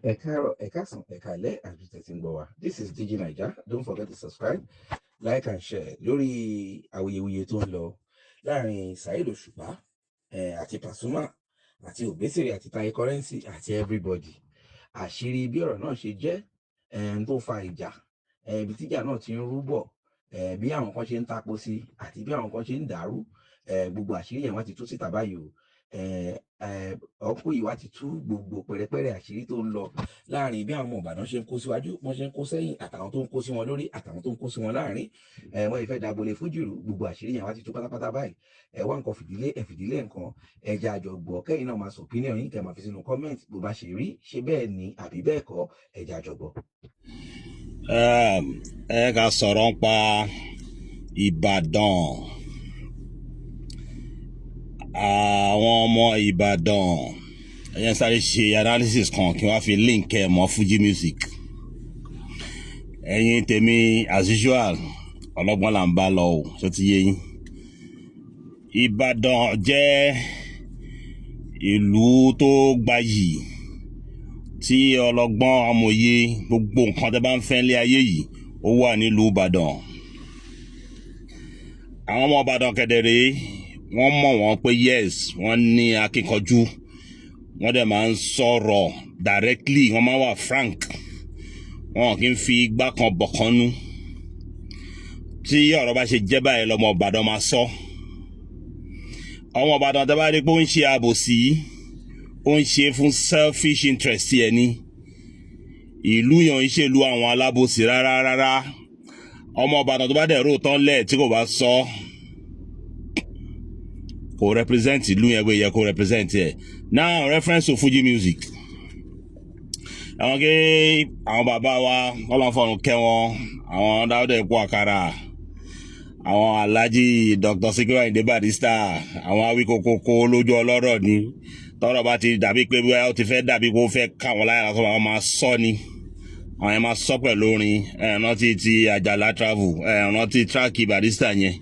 This is DIGINAIJA. Don't forget to subscribe, like and share. Lórí awuyewuye tó ń lọ láàrin Saheed Osupa àti Pasuma àti Obesere àti Taye Currency àti everybody. Àṣírí bí ọ̀rọ̀ náà ṣe jẹ́ tó fa ìjà, ibi tíjà náà ti ń rúbọ̀, bí àwọn kan ṣe ń tapo sí àti bí àwọn kan ṣe ń dàrú, gbogbo àṣírí yẹn wọ́n ti tú síta báyìí o. Ọkùnrin yìí wá ti tú gbogbo pẹ̀rẹ̀pẹ̀rẹ̀ àṣírí tó ń lọ láàrin bí àwọn ọmọ Ìbàdàn ṣe ń kó síwájú, wọ́n ṣe ń kó sẹ́yìn, àtàwọn tó ń kó sí wọn lórí àtàwọn tó ń kó sí wọn láàrin. Wọ́n ìfẹ́ dagbolé Fuji rú, gbogbo àṣírí yẹn wá ti tú pátápátá báyìí. Wá nǹkan fìdílé nǹkan, ẹja àjọgbọ̀ kẹ́yìn náà máa sọ opinion yín, kẹ́ máa fi sínú comment bó bá ṣe rí, ṣé bẹ́ẹ̀ ni àbí bẹ́ẹ̀ kọ́, ẹja àjọgbọ̀. Ẹ ká sọ̀rọ̀ nípa Ìbàdàn. Àwọn ọmọ Ìbàdàn ẹ̀yẹn sáré ṣe analysis kan kí wọ́n fi link ẹ̀ mọ́ Fuji music. Ẹ̀yin tèmi as usual ọlọ́gbọ́n là ń bá lọ o, ṣó ti yé yín. Ìbàdàn jẹ́ ìlú tó gbayì tí ọlọ́gbọ́n amòye gbogbo nǹkan tẹ́ bá ń fẹ́ lé ayé yìí ó wà nílùú Ìbàdàn. Àwọn ọmọ Ìbàdàn kẹ̀dẹ̀rẹ́ wọ́n mọ̀ wọ́n pé yes wọ́n ní akíkanjú, wọ́n dẹ̀ máa ń sọ̀rọ̀ directly, wọ́n máa wà frank, wọn kì í fi igbá kan bọ̀kanú. Tí ọ̀rọ̀ bá ṣe jẹ́ báyìí lọ́mọ Ìbàdàn máa sọ. Ọmọ Ìbàdàn tẹ́ bá rí pé ó ń ṣe àbòsí, ó ń ṣe fún selfish interest ẹ̀ ní. Ìlú yàn ń ṣèlú àwọn alábòsí rárá. Ọmọ Ìbàdàn tó bá dẹ̀ rò tán lẹ̀ tí kò bá sọ, kò represent ìlú yẹn bó yẹ kó represent ẹ̀. Now reference to Fuji music. Àwọn bàbá wa wọ́n máa fọ̀rùn kẹ́ wọn, àwọn Dáúdà Epo Àkàrà, àwọn Alhaji Dr. Sikiru Ayinde Barrister, àwọn Awíkókókó lójú ọlọ́rọ̀ ni. Tọ́rọ̀ bá ti dàbí pé ó ti fẹ́ dàbí pé ó fẹ́ ká wọn láyà lásán, àwọn máa sọ ni. Àwọn yẹn máa sọ pẹ̀lú orin. Rántí ti Àjàlá travel, rántí track Barrister yẹn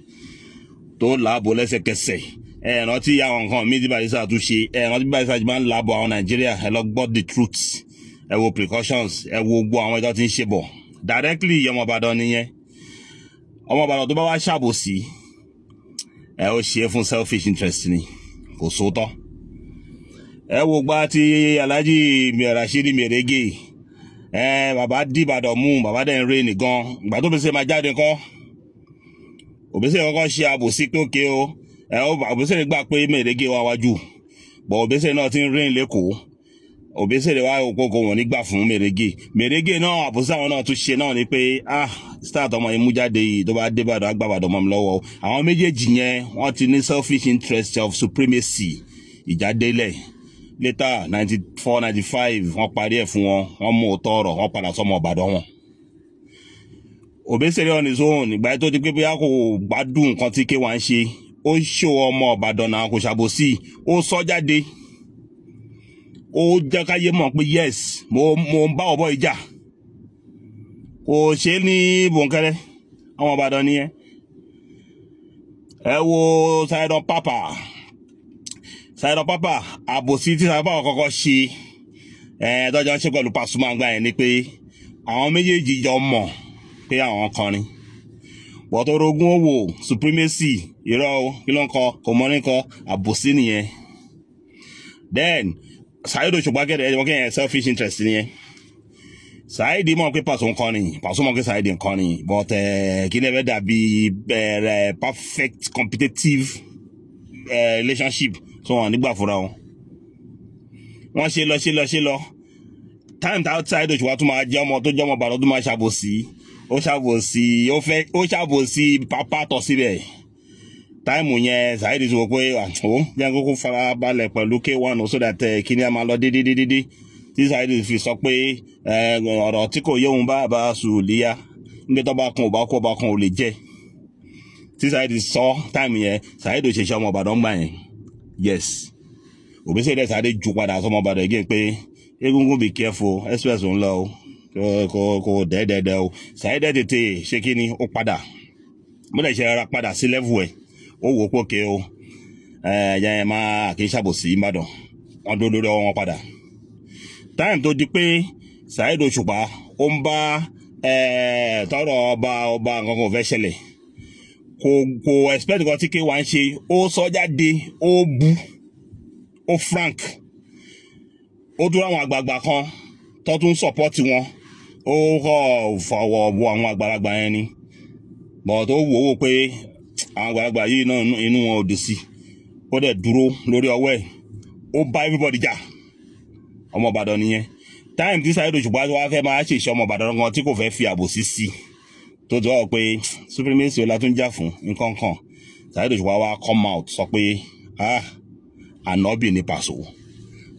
tó làbò lẹ́sẹ̀kẹsẹ̀. Rántí àwọn nǹkan mi tí Barrister tún ṣe. Rántí Barrister máa ń làbò àwọn Nàìjíríà. Ẹ lọ gbọ́ the truth, ẹ wo precautions, ẹ wo gbogbo àwọn ẹjọ́ tí ń ṣe bọ̀ directly. Ọmọ Ìbàdàn nìyẹn. Ọmọ Ìbàdàn tó bá wá ṣàbòsí, ó ṣe é fún selfish interest ni, kò sóòótọ́. Ẹ wo gbá ti Alhaji Rashidi Merege, bàbá dí Ìbàdàn mú, bàbá dẹ̀ ń rè nìgan. Ìgbà tó Obesere máa jáde kọ́, Obesere kọ́kọ́ ṣe àbòsí pé òkè o, Obesere gbà pé Merege wá wájú, but Obesere náà ti ń rìn lẹ́kọ̀ọ́. Obesere wá òkòkò wọn nígbà fún Merege náà àbòsí àwọn náà tún ṣe náà ni pé start ọmọ yẹn mú jáde yìí tó bá dé Ìbàdàn àgbà Ìbàdàn mọ́ mi lọ́wọ́. Àwọn méjèèjì yẹn wọ́n ti ní selfish interest of supremacy, ìjà délẹ̀. Later 94-95 wọ́n parí ẹ̀ fún wọn, wọ́n mú òótọ́ ọ̀rọ̀, wọ́n padà sọmọ Ìbàdàn wọn. Obesere on his own, ìgbà tó ti pé bóyá kò gbádùn nǹkan tí K1 ń ṣe, ó ṣó ọmọ Ìbàdàn náà kò ṣàbòsí, ó sọ jáde, ó jẹ́ káyé mọ̀ pé yes mo ń bá ọ̀bọ ìjà, kò ṣe ní bòńkẹ́rẹ́. Ọmọ Ìbàdàn nìyẹn. Ẹ wo Saheed Osupa, àbòsí tí Saheed Osupa kọ́kọ́ ṣe tọ́jọ́ ń ṣe pẹ̀lú Pasuma gbà yẹn ni pé àwọn méjèèjì jọ mọ̀ pé àwọn kọrin, bọ̀tọ̀ orogún owó supremacy irọ́ kí ló ń kọ kò mọ́ ní kọ, àbòsí nìyẹn. Then Saheed Osupa gẹ́gẹ́ wọ́n kẹ́yìn selfish interest nìyẹn. Saheed mọ̀ pé Pasuma kọrin, Pasuma mọ̀ pé Saheed ń kọrin, but kí ni ẹ fẹ́ dàbí perfect competitive relationship so wọn nígbà fúnra wọn. Wọ́n ṣe lọ time tí outside Osupa tún máa jẹ́ ọmọ tó jẹ́ ọmọ Ìbàdàn tó máa ṣàbòsí, ó ṣàbòsí pápá tọ̀ síbẹ̀. Táìmù yẹn Saheed ti wò pé jẹ́ kókó fara balẹ̀ pẹ̀lú K1 so that kí ni a máa lọ dédé tí Saheed fi sọ pé ọ̀rọ̀ tí kò yé òun bá sùn líyà nígbà tó bá kan ò lè jẹ́. Tí Saheed sọ táìmù yẹn Saheed ò ṣe ọmọ Ìbàdàn gbà yẹn. Yes, Obesere dẹ̀ Saheed ju padà sọmọ Ìbàdàn again pé egungun be careful, express òun lọ kò dẹ́ẹ̀dẹ́ẹ̀dẹ́ o. Saheed tètè ṣe kí ni ó padà, mo lè ṣe ara padà sí level ẹ̀, ó wò pé òkè o ẹ̀yà ẹ̀ máa kì í ṣàbòsí Ìbàdàn, wọ́n dúró lórí ọwọ́ wọn padà. time tó di pé Saheed Osupa ó ń bá tọrọ ọba nǹkan kan fẹ́ ṣẹlẹ̀ kò expect nǹkan tí K1 ṣe ó sọ jáde ó bu ó frank ó dúró àwọn àgbààgbà kan tó tún support wọn ó kọ́ fọwọ́ bo àwọn àgbàlagbà yẹn ni but ó wò ó pé àwọn àgbàlagbà yìí náà inú wọn ò dùn sí ó dẹ̀ dúró lórí ọwọ́ ẹ̀ ó bá everybody jà ọmọ Ìbàdàn nìyẹn time tí Saheed Osupa wá fẹ́ máa ṣèṣe ọmọ Ìbàdàn kan tí kò fẹ́ fi àbòsí sí tó tọ́ pé supremacy ọlá tún jà fún nǹkan kan Saheed Osupa wá come out sọ pé ànábì ní Paso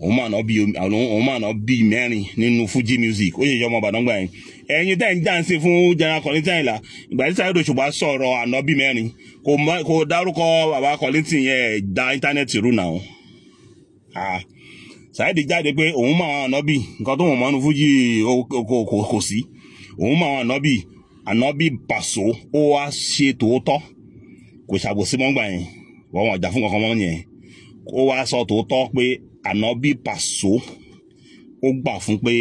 òun mà náà bí mẹ́rin nínú Fuji music ó ṣèṣe ọmọ Ìbàdàn gbà yẹn ẹ̀yin tẹ́ ń jáǹsì fún general Kollington ìlà ìgbà tí Saheed Osupa sọ̀rọ̀ ànábì mẹ́rin kò dárúkọ bàbá Kollington yẹn da íńtánẹ́ẹ̀tì rú náà Saheed jáde pé òun máa ànábì nǹkan tó wọ́n mọ́nu Fuji kò sí òun máa ànábì Paso ó wá ṣe tòótọ́ kò ṣàbòsí mọ́ngbà yẹn wọ́n jà fún kankan mọ́ yẹn ó wá sọ tòótọ́ pé ànábì Paso ó gbà fún pé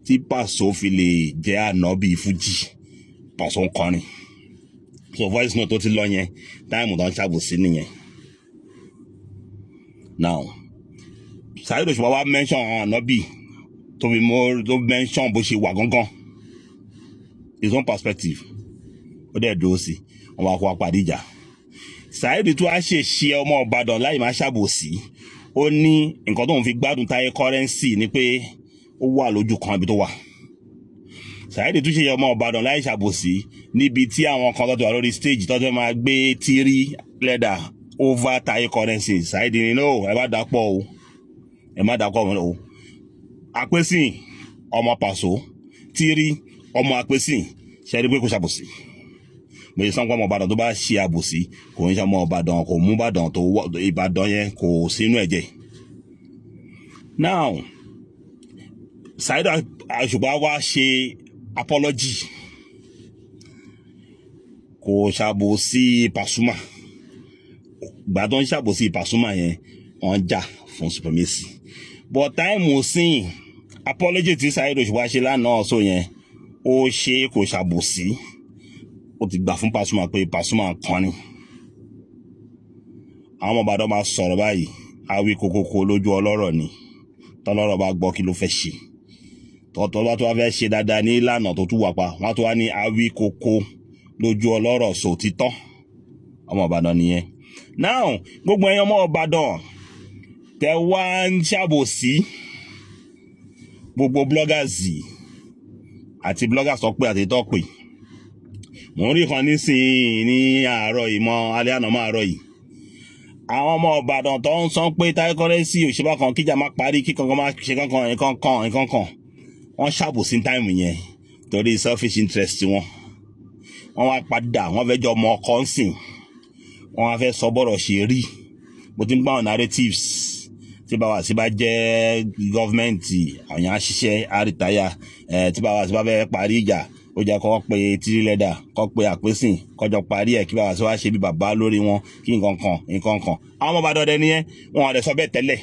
tí Paso fi lè jẹ́ ànábì Fuji Paso ń kọrin so voice note tó ti lọ yẹn táìmù tó ń ṣàbòsí nìyẹn. Now Saheed Osupa wá mention ànábì tó mention bó ṣe wà gangan his own perspective ó dẹ̀ dúró sí wọn wá kó apàdé ìjà Saheed tó wá ṣe ọmọ Ìbàdàn láì máa ṣàbòsí ó ní nǹkan tó ń fi gbádùn Táyé Currency ni pé ó wà lójú kan ibi tó wà Saheed tó ṣe ọmọ Ìbàdàn láì ṣàbòsí níbi tí àwọn kan tó wà lórí stage tó máa gbé tírí lẹ́dà over Táyé Currency Saheed ní no ẹ má dàpọ̀ o Àpèsìn ọmọ Paso tírí ọmọ Àpèsìn ṣẹ́rí pé kò ṣàbòsí bẹ́ẹ̀ sọ́nkọ́ ọmọ Ìbàdàn tó bá ṣe àbòsí kò ń ṣe ọmọ Ìbàdàn kò mú Ìbàdàn tó Ìbàdàn yẹn kò sínú ẹ̀jẹ̀. Now Saheed Osupa wá ṣe apology kò ṣàbòsí Pasuma ìgbà tó ń ṣàbòsí Pasuma yẹn wọ́n jà fún supremacy but time sin apology tí Saheed Osupa ṣe lánàá ọ̀sọ̀ yẹn ó ṣe kò ṣàbòsí ó ti gbà fún Pasuma pé Pasuma kan ni àwọn ọmọ Ìbàdàn máa sọ̀rọ̀ báyìí àwí kokoko lójú ọlọ́rọ̀ ni tọ́lọ́rọ̀ bá gbọ́ kí ló fẹ́ ṣe tọ́tọ́ bá tó wá fẹ́ ṣe dáadáa ní ìlànà tó tún wà pa wọ́n tó wá ní àwí koko lójú ọlọ́rọ̀ sòtítọ́ ọmọ Ìbàdàn nìyẹn. Now gbogbo ẹ̀yin ọmọ Ìbàdàn tẹ wá ń ṣàbòsí gbogbo bloggers àti bloggers tó pé àti tó pé mò ń rí kan nísìnyí ní àárọ̀ yìí mọ́ alẹ́ àná máa rọ̀ yìí àwọn ọmọ Ìbàdàn tó ń sọ pé Táyé Currency òṣèbá kan kíjà má parí kí kankan má ṣe kankan wọ́n ṣàbòsí táìmù yẹn torí selfish interest wọ́n wá padà wọ́n fẹ́ jọ ọmọ ọkọ ń sìn wọ́n wá fẹ́ sọ bọ́rọ̀ ṣe rí bó ti ń gbà wọn narratives tí bá wà sí bá jẹ́ gọ́ọ̀mẹ̀ntì àwọn àṣìṣe àrìtáyà tí bá wà sí bá fẹ́ parí ìjà ó jẹ́ kó pe tírí lẹ́dà kó pe Àpèsìn kọjọ parí ẹ̀ kí bá wà sí wá ṣe bí bàbá lórí wọn kí nǹkan kan àwọn ọmọ Ìbàdàn dẹ nìyẹn wọn àdẹ sọ bẹ́ẹ̀ tẹ́lẹ̀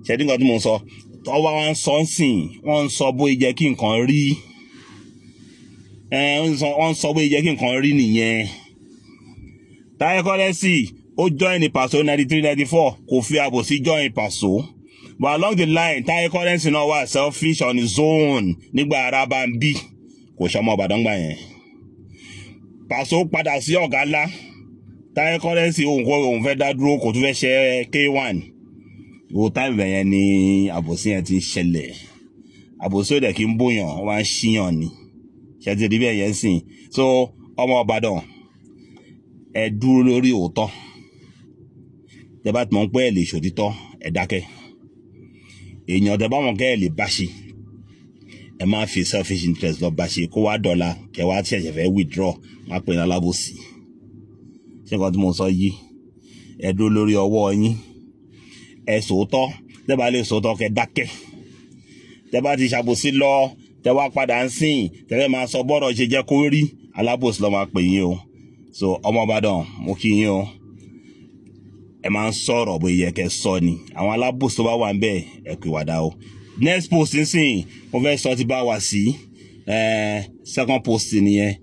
ṣẹ́dí nǹkan tí mo ń sọ tọ́wọ́ wọn sọ ń sìn wọ́n ń sọ bóyá jẹ́ kí nǹkan rí wọ́n ń sọ bóyá jẹ́ kí nǹkan rí nìyẹn. Táyé Currency ó join Paso 93-94 kò fi àbòsí join Paso but along the line Táyé Currency náà wà selfish on his own nígbà ara bá ń bí kò ṣọmọ Ìbàdàn gbà yẹn. Paso padà sí ọ̀gá ńlá Táyé Currency òun fẹ́ dá dúró kò tún fẹ́ ṣe K1 wo táìmù yẹn ni àbòsí yẹn ti ń ṣẹlẹ̀ àbòsí ò dẹ̀ kí ń bóyàn wá ń ṣíyàn ni ṣe ti rí bẹ́ẹ̀ yẹn sìn so ọmọ Ìbàdàn ẹ dúró lórí òótọ́ tẹ bá mọ̀ pé ẹ lè ṣòtítọ́ ẹ dákẹ́ èèyàn tẹ bá mọ̀ kẹ́ ẹ lè bá ṣe ẹ má fi selfish interest lọ bá ṣe kó wá dọ́là kẹ wá ṣẹ̀ṣẹ̀ fẹ́ withdraw má pè ní alábòsí ṣé nǹkan tí mo sọ yìí ẹ dúró lórí ọwọ́ yín ẹ sòótọ́ tẹ bá lè sòótọ́ kẹ dákẹ́ tẹ bá ti ṣàbòsí lọ tẹ wá padà ń sìn tẹ fẹ́ máa sọ bọ́rọ̀ ṣe jẹ́ kó rí alábòsí lọ́ máa pè yín o so ọmọ Ìbàdàn mo kí yín o ẹ máa ń sọ̀rọ̀ bó yẹ kẹ́ sọ ni àwọn alábòsí tó bá wà ń bẹ̀ ẹ pè wàdà o next post nsìn mo fẹ́ sọ ti bá wà sí second post nìyẹn